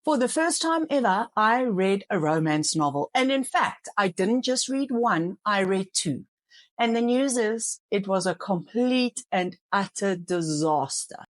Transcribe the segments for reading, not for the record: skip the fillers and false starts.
For the first time ever, I read a romance novel. And in fact, I didn't just read one, I read two. And the news is it was a complete and utter disaster.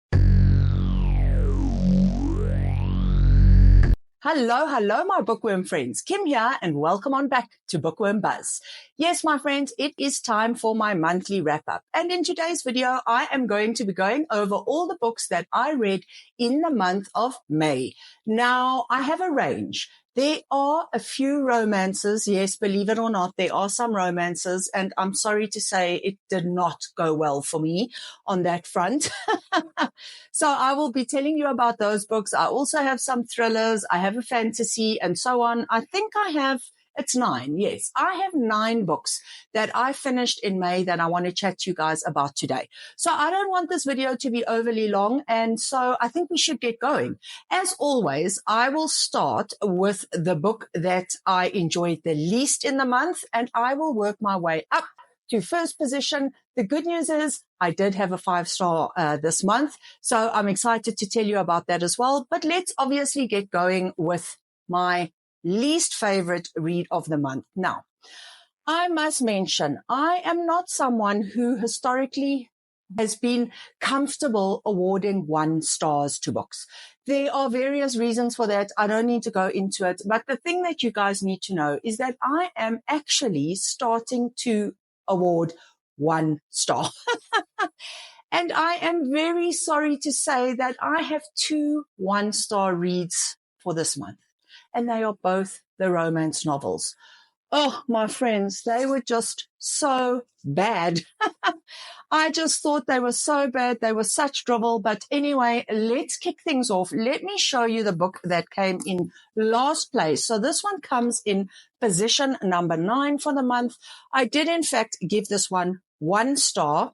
Hello, my bookworm friends. Kim here, and welcome on back to Bookworm Buzz. Yes, my friends, it is time for my monthly wrap-up. And in today's video, I am going to be going over all the books that I read in the month of May. Now, I have a range. There are a few romances. Yes, believe it or not, there are some romances, and I'm sorry to say it did not go well for me on that front. So I will be telling you about those books. I also have some thrillers. I have a fantasy and so on. I think it's 9. Yes, I have 9 books that I finished in May that I want to chat to you guys about today. So I don't want this video to be overly long, and so I think we should get going. As always, I will start with the book that I enjoyed the least in the month, and I will work my way up to first position. The good news is I did have a 5-star this month, so I'm excited to tell you about that as well. But let's obviously get going with my least favorite read of the month. Now, I must mention, I am not someone who historically has been comfortable awarding 1 stars to books. There are various reasons for that. I don't need to go into it. But the thing that you guys need to know is that I am actually starting to award 1 star. And I am very sorry to say that I have 2 1-star reads for this month. And they are both the romance novels. Oh, my friends, they were just so bad. I just thought they were so bad. They were such drivel. But anyway, let's kick things off. Let me show you the book that came in last place. So this one comes in position number 9 for the month. I did, in fact, give this one 1 star.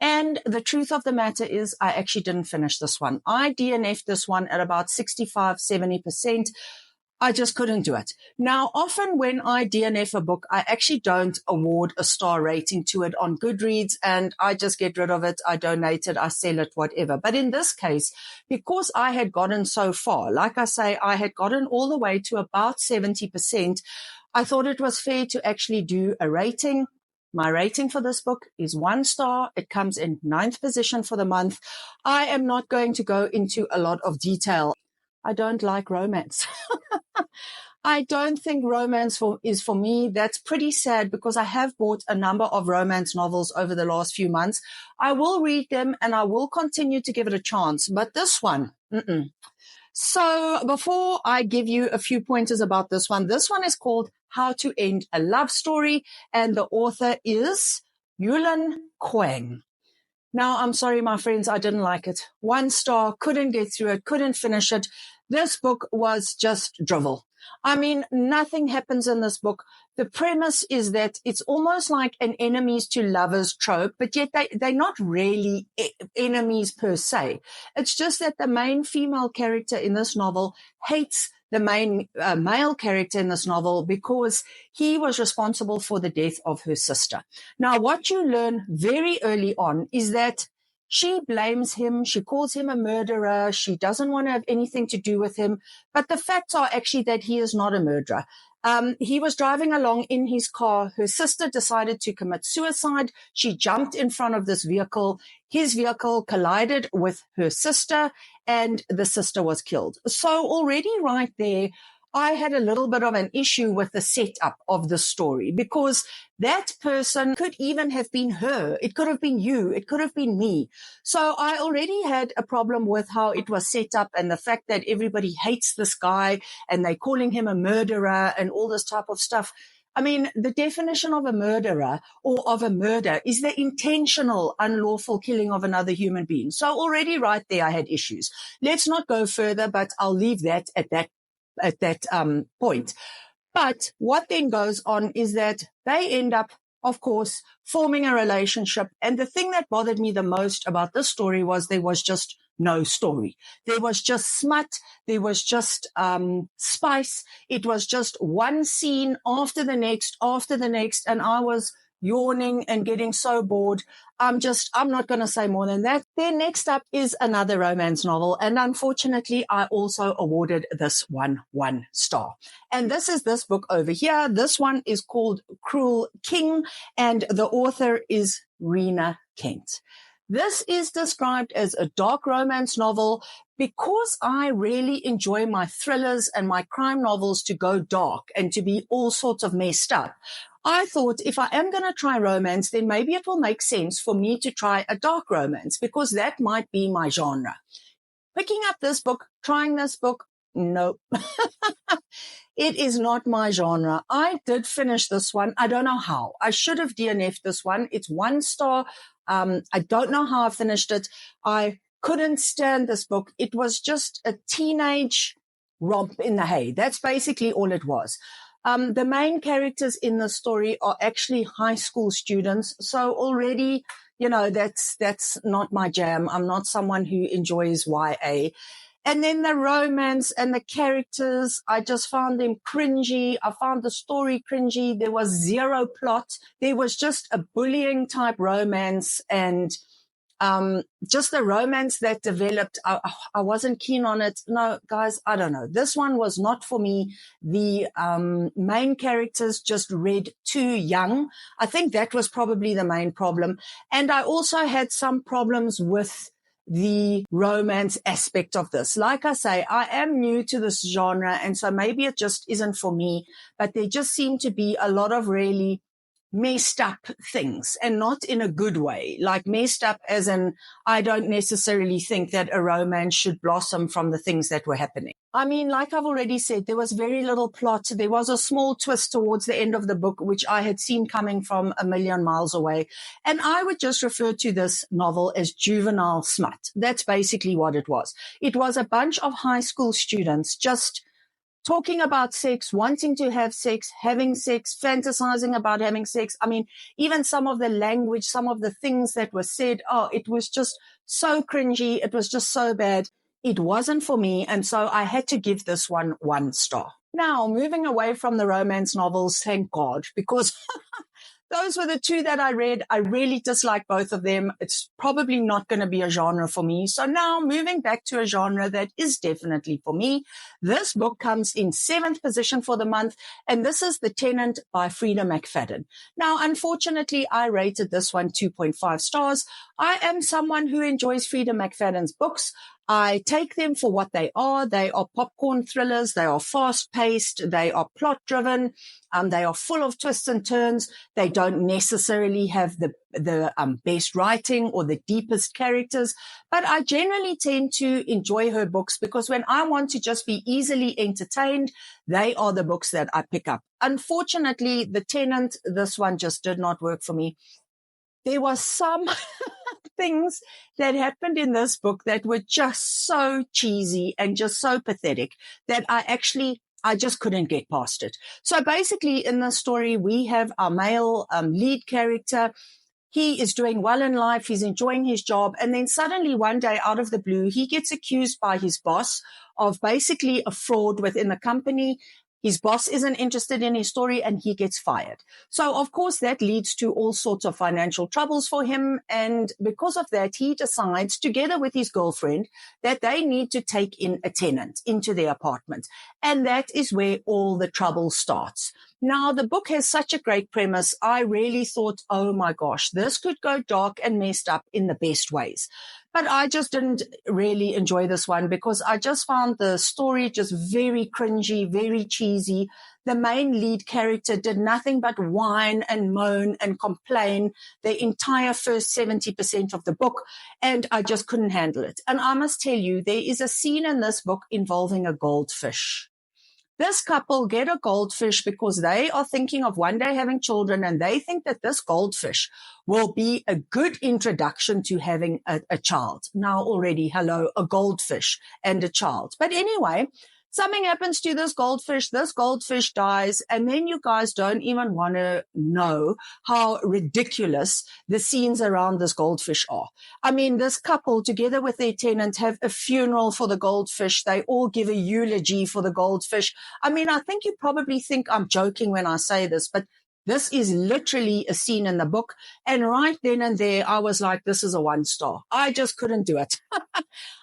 And the truth of the matter is I actually didn't finish this one. I DNF'd this one at about 65-70%. I just couldn't do it. Now, often when I DNF a book, I actually don't award a star rating to it on Goodreads, and I just get rid of it. I donate it, I sell it, whatever. But in this case, because I had gotten so far, like I say, I had gotten all the way to about 70%, I thought it was fair to actually do a rating. My rating for this book is 1 star. It comes in 9th position for the month. I am not going to go into a lot of detail. I don't like romance. I don't think romance is for me. That's pretty sad because I have bought a number of romance novels over the last few months. I will read them and I will continue to give it a chance. But this one, So before I give you a few pointers about this one is called How to End a Love Story, and the author is Yulin Quang. Now, I'm sorry, my friends, I didn't like it. 1 star, couldn't get through it, couldn't finish it. This book was just drivel. I mean, nothing happens in this book. The premise is that it's almost like an enemies to lovers trope, but yet they're not really enemies per se. It's just that the main female character in this novel hates the main male character in this novel because he was responsible for the death of her sister. Now, what you learn very early on is that she blames him. She calls him a murderer. She doesn't want to have anything to do with him. But the facts are actually that he is not a murderer. He was driving along in his car. Her sister decided to commit suicide. She jumped in front of this vehicle. His vehicle collided with her sister, and the sister was killed. So already right there, I had a little bit of an issue with the setup of the story because that person could even have been her. It could have been you. It could have been me. So I already had a problem with how it was set up and the fact that everybody hates this guy and they're calling him a murderer and all this type of stuff. I mean, the definition of a murderer or of a murder is the intentional, unlawful killing of another human being. So already right there, I had issues. Let's not go further, but I'll leave that at that point. But what then goes on is that they end up, of course, forming a relationship. And the thing that bothered me the most about this story was there was just no story. There was just smut. There was just spice. It was just one scene after the next. And I was yawning and getting so bored. I'm not going to say more than that. Then next up is another romance novel. And unfortunately, I also awarded this one 1 star. And this is this book over here. This one is called Cruel King, and the author is Rena Kent. This is described as a dark romance novel. Because I really enjoy my thrillers and my crime novels to go dark and to be all sorts of messed up, I thought if I am going to try romance, then maybe it will make sense for me to try a dark romance, because that might be my genre. Picking up this book, trying this book, nope. It is not my genre. I did finish this one. I don't know how. I should have DNF'd this one. It's 1 star. I don't know how I finished it. I couldn't stand this book. It was just a teenage romp in the hay. That's basically all it was. The main characters in the story are actually high school students. So already, that's not my jam. I'm not someone who enjoys YA. And then the romance and the characters, I just found them cringy. I found the story cringy. There was zero plot. There was just a bullying type romance, and just the romance that developed, I wasn't keen on it. No, guys, I don't know. This one was not for me. The main characters just read too young. I think that was probably the main problem. And I also had some problems with the romance aspect of this. Like I say, I am new to this genre, and so maybe it just isn't for me, but there just seem to be a lot of really messed up things, and not in a good way, like messed up as in I don't necessarily think that a romance should blossom from the things that were happening. I mean, like I've already said, there was very little plot. There was a small twist towards the end of the book, which I had seen coming from a million miles away. And I would just refer to this novel as juvenile smut. That's basically what it was. It was a bunch of high school students just talking about sex, wanting to have sex, having sex, fantasizing about having sex. I mean, even some of the language, some of the things that were said, it was just so cringy. It was just so bad. It wasn't for me. And so I had to give this one 1 star. Now, moving away from the romance novels, thank God, because those were the 2 that I read. I really dislike both of them. It's probably not going to be a genre for me. So now moving back to a genre that is definitely for me. This book comes in 7th position for the month, and this is The Tenant by Frida McFadden. Now, unfortunately, I rated this one 2.5 stars. I am someone who enjoys Frida McFadden's books. I take them for what they are. They are popcorn thrillers. They are fast-paced. They are plot-driven. They are full of twists and turns. They don't necessarily have the best writing or the deepest characters, but I generally tend to enjoy her books because when I want to just be easily entertained, they are the books that I pick up. Unfortunately, The Tenant, this one just did not work for me. There was some things that happened in this book that were just so cheesy and just so pathetic that I just couldn't get past it. So basically in the story, we have our male lead character. He is doing well in life. He's enjoying his job. And then suddenly one day out of the blue, he gets accused by his boss of basically a fraud within the company. His boss isn't interested in his story and he gets fired. So, of course, that leads to all sorts of financial troubles for him. And because of that, he decides, together with his girlfriend, that they need to take in a tenant into their apartment. And that is where all the trouble starts. Now, the book has such a great premise. I really thought, oh my gosh, this could go dark and messed up in the best ways. But I just didn't really enjoy this one because I just found the story just very cringy, very cheesy. The main lead character did nothing but whine and moan and complain the entire first 70% of the book, and I just couldn't handle it. And I must tell you, there is a scene in this book involving a goldfish. This couple get a goldfish because they are thinking of one day having children, and they think that this goldfish will be a good introduction to having a child. Now already, hello, a goldfish and a child. But anyway, something happens to this goldfish dies, and then you guys don't even want to know how ridiculous the scenes around this goldfish are. I mean, this couple, together with their tenant, have a funeral for the goldfish. They all give a eulogy for the goldfish. I mean, I think you probably think I'm joking when I say this, but This is literally a scene in the book. And right then and there, I was like, this is a 1-star. I just couldn't do it.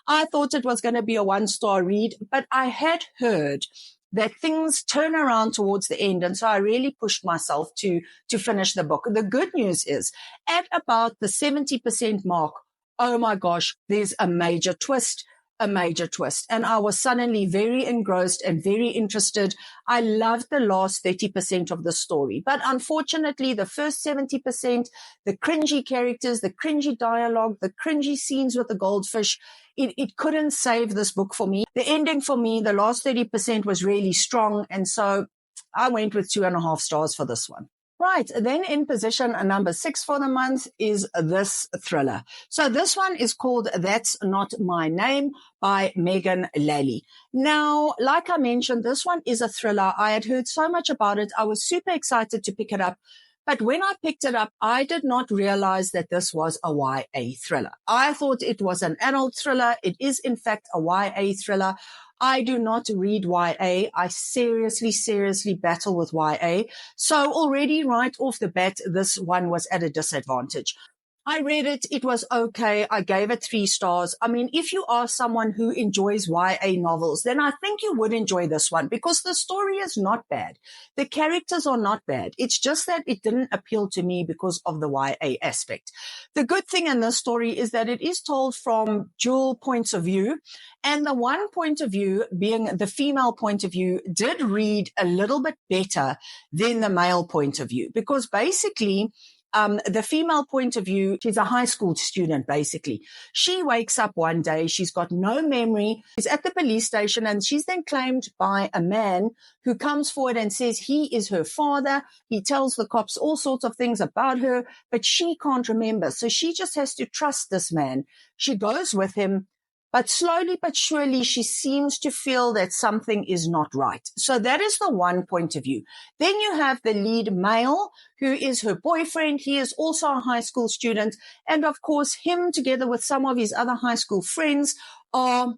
I thought it was going to be a 1-star read, but I had heard that things turn around towards the end. And so I really pushed myself to finish the book. The good news is at about the 70% mark, oh my gosh, there's a major twist. And I was suddenly very engrossed and very interested. I loved the last 30% of the story. But unfortunately, the first 70%, the cringy characters, the cringy dialogue, the cringy scenes with the goldfish, it couldn't save this book for me. The ending for me, the last 30% was really strong. And so I went with 2.5 stars for this one. Right. Then in position number 6 for the month is this thriller. So this one is called That's Not My Name by Megan Lally. Now, like I mentioned, this one is a thriller. I had heard so much about it. I was super excited to pick it up. But when I picked it up, I did not realize that this was a YA thriller. I thought it was an adult thriller. It is, in fact, a YA thriller. I do not read YA. I seriously battle with YA. So already right off the bat, this one was at a disadvantage. I read it. It was okay. I gave it 3 stars. I mean, if you are someone who enjoys YA novels, then I think you would enjoy this one because the story is not bad. The characters are not bad. It's just that it didn't appeal to me because of the YA aspect. The good thing in this story is that it is told from dual points of view. And the one point of view, being the female point of view, did read a little bit better than the male point of view because basically, the female point of view, she's a high school student, basically. She wakes up one day. She's got no memory. She's at the police station and she's then claimed by a man who comes forward and says he is her father. He tells the cops all sorts of things about her, but she can't remember. So she just has to trust this man. She goes with him. But slowly but surely, she seems to feel that something is not right. So that is the one point of view. Then you have the lead male, who is her boyfriend. He is also a high school student. And of course, him together with some of his other high school friends are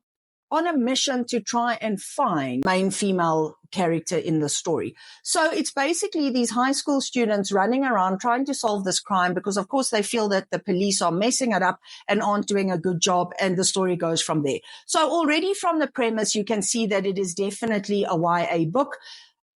on a mission to try and find the main female character in the story. So it's basically these high school students running around trying to solve this crime because, of course, they feel that the police are messing it up and aren't doing a good job, and the story goes from there. So already from the premise, you can see that it is definitely a YA book.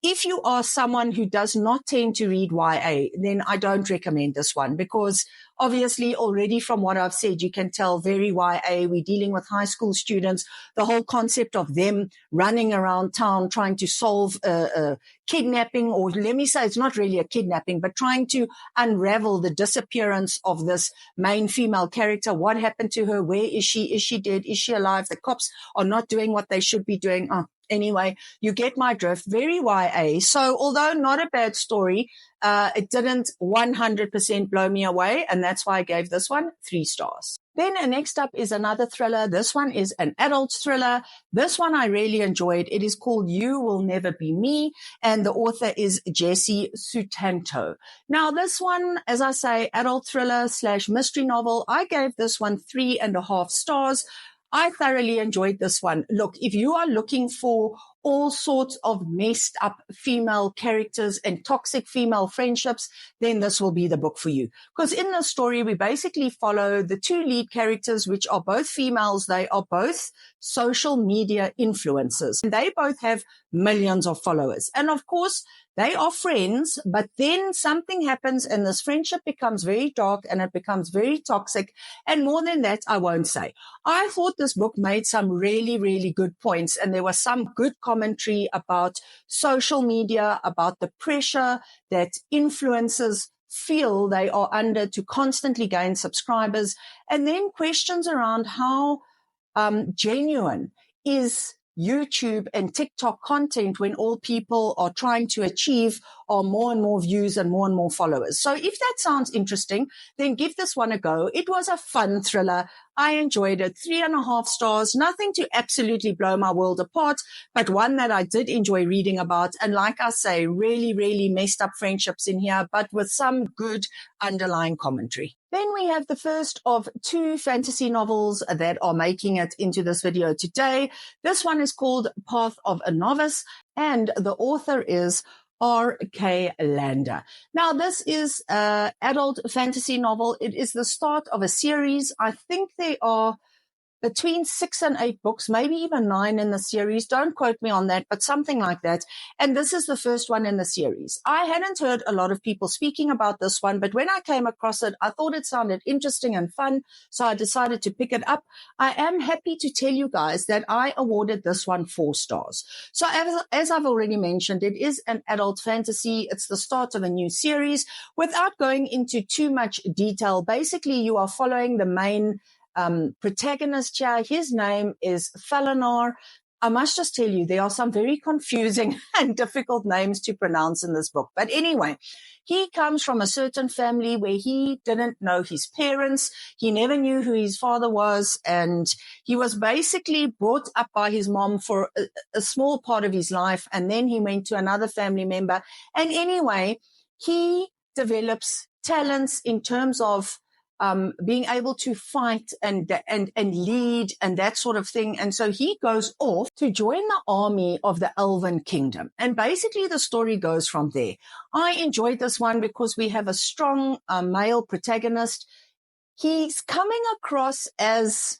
If you are someone who does not tend to read YA, then I don't recommend this one because obviously already from what I've said, you can tell very YA. We're dealing with high school students. The whole concept of them running around town trying to solve a kidnapping, or let me say it's not really a kidnapping, but trying to unravel the disappearance of this main female character. What happened to her? Where is she? Is she dead? Is she alive? The cops are not doing what they should be doing. Anyway, you get my drift. Very YA. So although not a bad story, it didn't 100% blow me away. And that's why I gave this one 3 stars. Then next up is another thriller. This one is an adult thriller. This one I really enjoyed. It is called You Will Never Be Me. And the author is Jessie Sutanto. Now this one, as I say, adult thriller / mystery novel. I gave this one 3.5 stars. I thoroughly enjoyed this one. Look, if you are looking for all sorts of messed up female characters and toxic female friendships, then this will be the book for you. Because in this story, we basically follow the 2 lead characters, which are both females. They are both social media influencers. And they both have millions of followers. And of course, they are friends, but then something happens and this friendship becomes very dark and it becomes very toxic. And more than that, I won't say. I thought this book made some really good points, and there was some good commentary about social media, about the pressure that influencers feel they are under to constantly gain subscribers, and then questions around how genuine is YouTube and TikTok content when all people are trying to achieve are more and more views and more followers. So if that sounds interesting, then give this one a go. It was a fun thriller. I enjoyed it. 3.5 stars. Nothing to absolutely blow my world apart, but one that I did enjoy reading about. And like I say, really messed up friendships in here, but with some good underlying commentary. Then we have the first of 2 fantasy novels that are making it into this video today. This one is called Path of a Novice, and the author is R.K. Lander. Now, this is an adult fantasy novel. It is the start of a series. I think there are between 6 and 8 books, maybe even 9 in the series. Don't quote me on that, but something like that. And this is the first one in the series. I hadn't heard a lot of people speaking about this one, but when I came across it, I thought it sounded interesting and fun, so I decided to pick it up. I am happy to tell you guys that I awarded this one 4 stars. So as I've already mentioned, it is an adult fantasy. It's the start of a new series. Without going into too much detail, basically you are following the main protagonist here. His name is Falinar. I must just tell you, there are some very confusing and difficult names to pronounce in this book. But anyway, he comes from a certain family where he didn't know his parents. He never knew who his father was. And he was basically brought up by his mom for a small part of his life. And then he went to another family member. And anyway, he develops talents in terms of being able to fight and lead and that sort of thing. And so he goes off to join the army of the Elven Kingdom. And basically the story goes from there. I enjoyed this one because we have a strong male protagonist. He's coming across as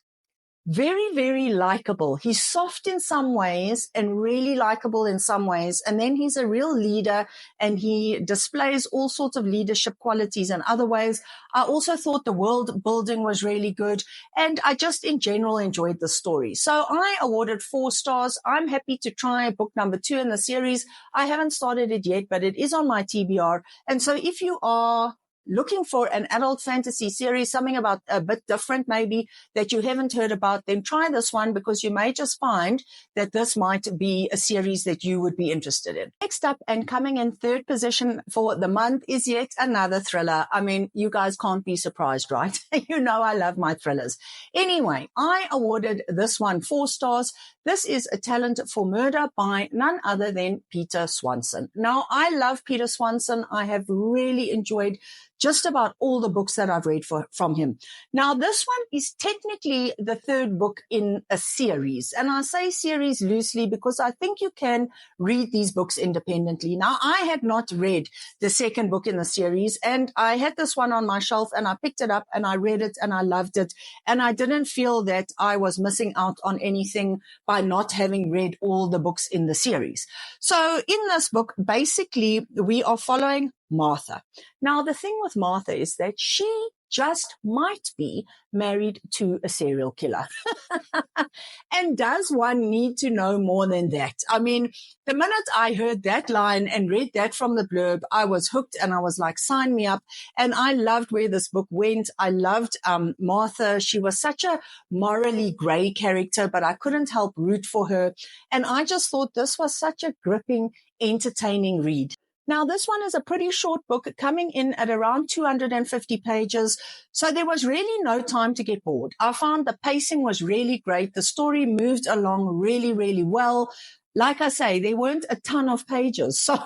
very, very likable. He's soft in some ways and really likable in some ways. And then he's a real leader and he displays all sorts of leadership qualities in other ways. I also thought the world building was really good. And I just in general enjoyed the story. So I awarded 4 stars. I'm happy to try book number 2 in the series. I haven't started it yet, but it is on my TBR. And so if you are looking for an adult fantasy series, something about a bit different maybe that you haven't heard about, then try this one because you may just find that this might be a series that you would be interested in. Next up and coming in 3rd position for the month is yet another thriller. I mean, you guys can't be surprised, right? You know I love my thrillers. Anyway, I awarded this one 4 stars. This is A Talent for Murder by none other than Peter Swanson. Now, I love Peter Swanson. I have really enjoyed just about all the books that I've read from him. Now, this one is technically the 3rd book in a series. And I say series loosely because I think you can read these books independently. Now, I had not read the 2nd book in the series, and I had this one on my shelf, and I picked it up, and I read it, and I loved it. And I didn't feel that I was missing out on anything by not having read all the books in the series. So in this book, basically, we are following Martha. Now, the thing with Martha is that she just might be married to a serial killer. And does one need to know more than that? I mean, the minute I heard that line and read that from the blurb, I was hooked and I was like, sign me up. And I loved where this book went. I loved Martha. She was such a morally gray character, but I couldn't help root for her. And I just thought this was such a gripping, entertaining read. Now, this one is a pretty short book coming in at around 250 pages. So there was really no time to get bored. I found the pacing was really great. The story moved along really, really well. Like I say, there weren't a ton of pages. So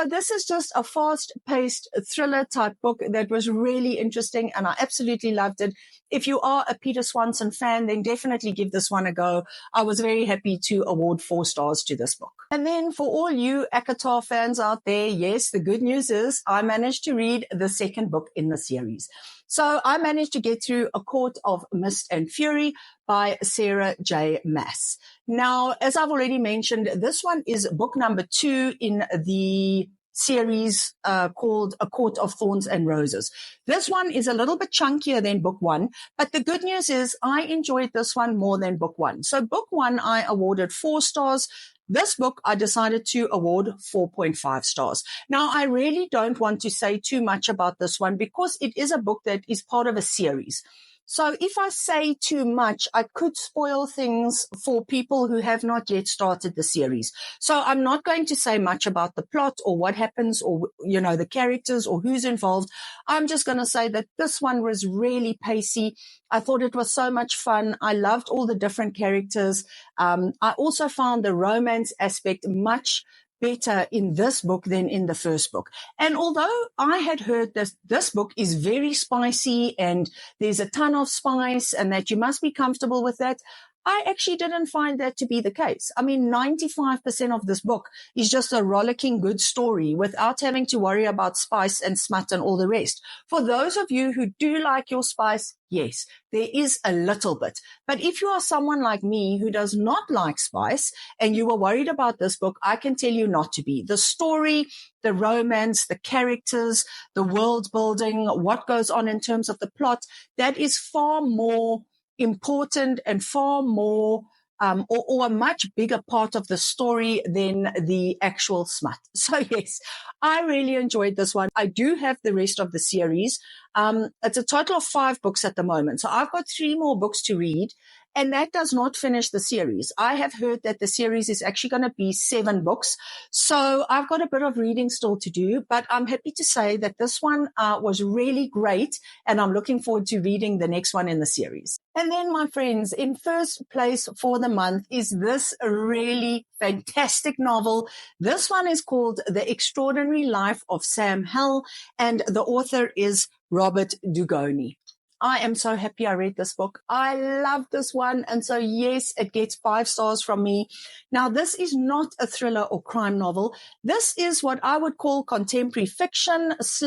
this is just a fast-paced thriller type book that was really interesting, and I absolutely loved it. If you are a Peter Swanson fan, then definitely give this one a go. I was very happy to award 4 stars to this book. And then for all you ACOTAR fans out there, yes, the good news is I managed to read the 2nd book in the series. So I managed to get through A Court of Mist and Fury by Sarah J. Maas. Now, as I've already mentioned, this one is book number 2 in the series called A Court of Thorns and Roses. This one is a little bit chunkier than book 1, but the good news is I enjoyed this one more than book 1. So book 1, I awarded 4 stars. This book, I decided to award 4.5 stars. Now, I really don't want to say too much about this one because it is a book that is part of a series. So if I say too much, I could spoil things for people who have not yet started the series. So I'm not going to say much about the plot or what happens or, you know, the characters or who's involved. I'm just going to say that this one was really pacey. I thought it was so much fun. I loved all the different characters. I also found the romance aspect much better in this book than in the first book. And although I had heard this book is very spicy and there's a ton of spice and that you must be comfortable with that, I actually didn't find that to be the case. I mean, 95% of this book is just a rollicking good story without having to worry about spice and smut and all the rest. For those of you who do like your spice, yes, there is a little bit. But if you are someone like me who does not like spice and you were worried about this book, I can tell you not to be. The story, the romance, the characters, the world building, what goes on in terms of the plot, that is far more important and far more or a much bigger part of the story than the actual smut. So yes, I really enjoyed this one. I do have the rest of the series. It's a total of 5 books at the moment. So I've got 3 more books to read. And that does not finish the series. I have heard that the series is actually going to be 7 books. So I've got a bit of reading still to do, but I'm happy to say that this one was really great. And I'm looking forward to reading the next one in the series. And then, my friends, in first place for the month is this really fantastic novel. This one is called The Extraordinary Life of Sam Hell, and the author is Robert Dugoni. I am so happy I read this book. I love this one. And so, yes, it gets 5 stars from me. Now, this is not a thriller or crime novel. This is what I would call contemporary fiction /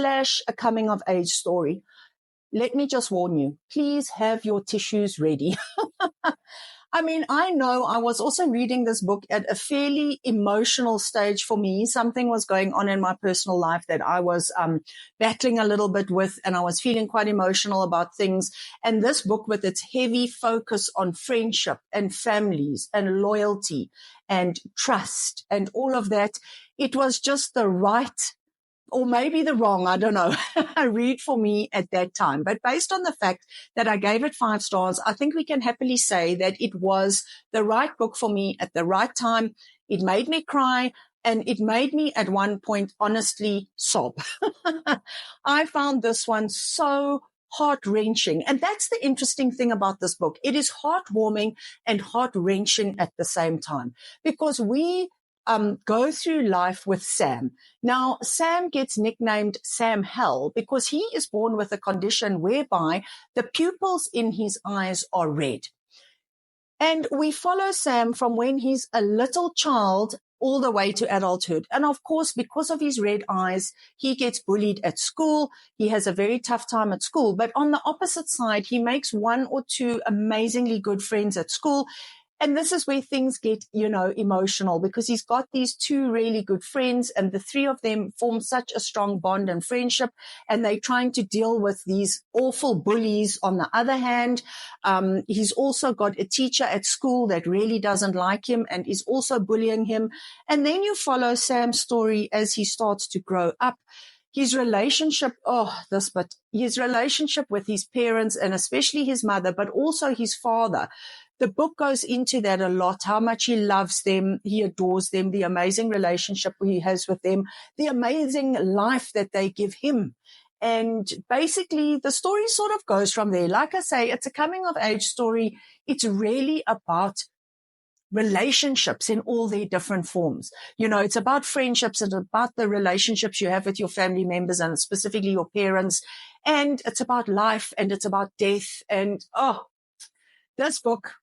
a coming of age story. Let me just warn you, please have your tissues ready. I mean, I know I was also reading this book at a fairly emotional stage for me. Something was going on in my personal life that I was battling a little bit with, and I was feeling quite emotional about things. And this book, with its heavy focus on friendship and families and loyalty and trust and all of that, it was just the right, or maybe the wrong, I don't know, read for me at that time. But based on the fact that I gave it 5 stars, I think we can happily say that it was the right book for me at the right time. It made me cry, and it made me at one point honestly sob. I found this one so heart-wrenching. And that's the interesting thing about this book. It is heartwarming and heart-wrenching at the same time, because we go through life with Sam. Now, Sam gets nicknamed Sam Hell because he is born with a condition whereby the pupils in his eyes are red. And we follow Sam from when he's a little child all the way to adulthood. And of course, because of his red eyes, he gets bullied at school. He has a very tough time at school. But on the opposite side, he makes 1 or 2 amazingly good friends at school. And this is where things get, emotional, because he's got these 2 really good friends, and the 3 of them form such a strong bond and friendship. And they're trying to deal with these awful bullies on the other hand. He's also got a teacher at school that really doesn't like him and is also bullying him. And then you follow Sam's story as he starts to grow up. His relationship, his relationship with his parents, and especially his mother, but also his father. The book goes into that a lot, how much he loves them, he adores them, the amazing relationship he has with them, the amazing life that they give him. And basically, the story sort of goes from there. Like I say, it's a coming of age story. It's really about relationships in all their different forms. It's about friendships and about the relationships you have with your family members and specifically your parents. And it's about life and it's about death. And this book,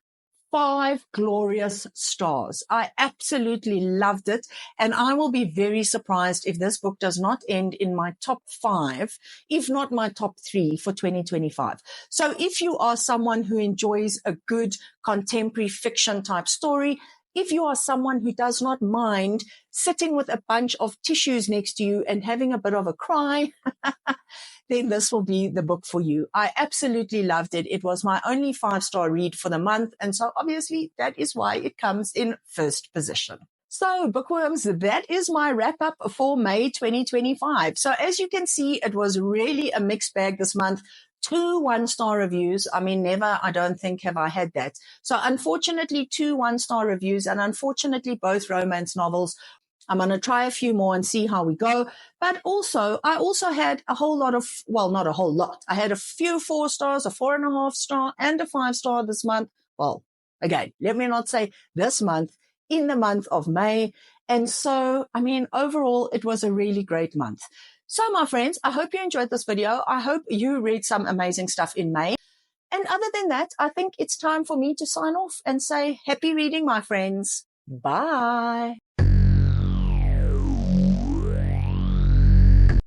5 glorious stars. I absolutely loved it. And I will be very surprised if this book does not end in my top 5, if not my top 3 for 2025. So if you are someone who enjoys a good contemporary fiction type story, if you are someone who does not mind sitting with a bunch of tissues next to you and having a bit of a cry, then this will be the book for you. I absolutely loved it. It was my only 5-star read for the month. And so obviously that is why it comes in first position. So bookworms, that is my wrap up for May 2025. So as you can see, it was really a mixed bag this month. 2 1-star reviews. I mean, never, I don't think, have I had that. So unfortunately, 2 1-star reviews, and unfortunately, both romance novels. I'm going to try a few more and see how we go. But I also had a whole lot of, well, not a whole lot. I had a few 4 stars, a 4.5 star, and a 5-star this month. Well, again, let me not say this month, in the month of May. And so, I mean, overall, it was a really great month. So, my friends, I hope you enjoyed this video. I hope you read some amazing stuff in May. And other than that, I think it's time for me to sign off and say happy reading, my friends. Bye.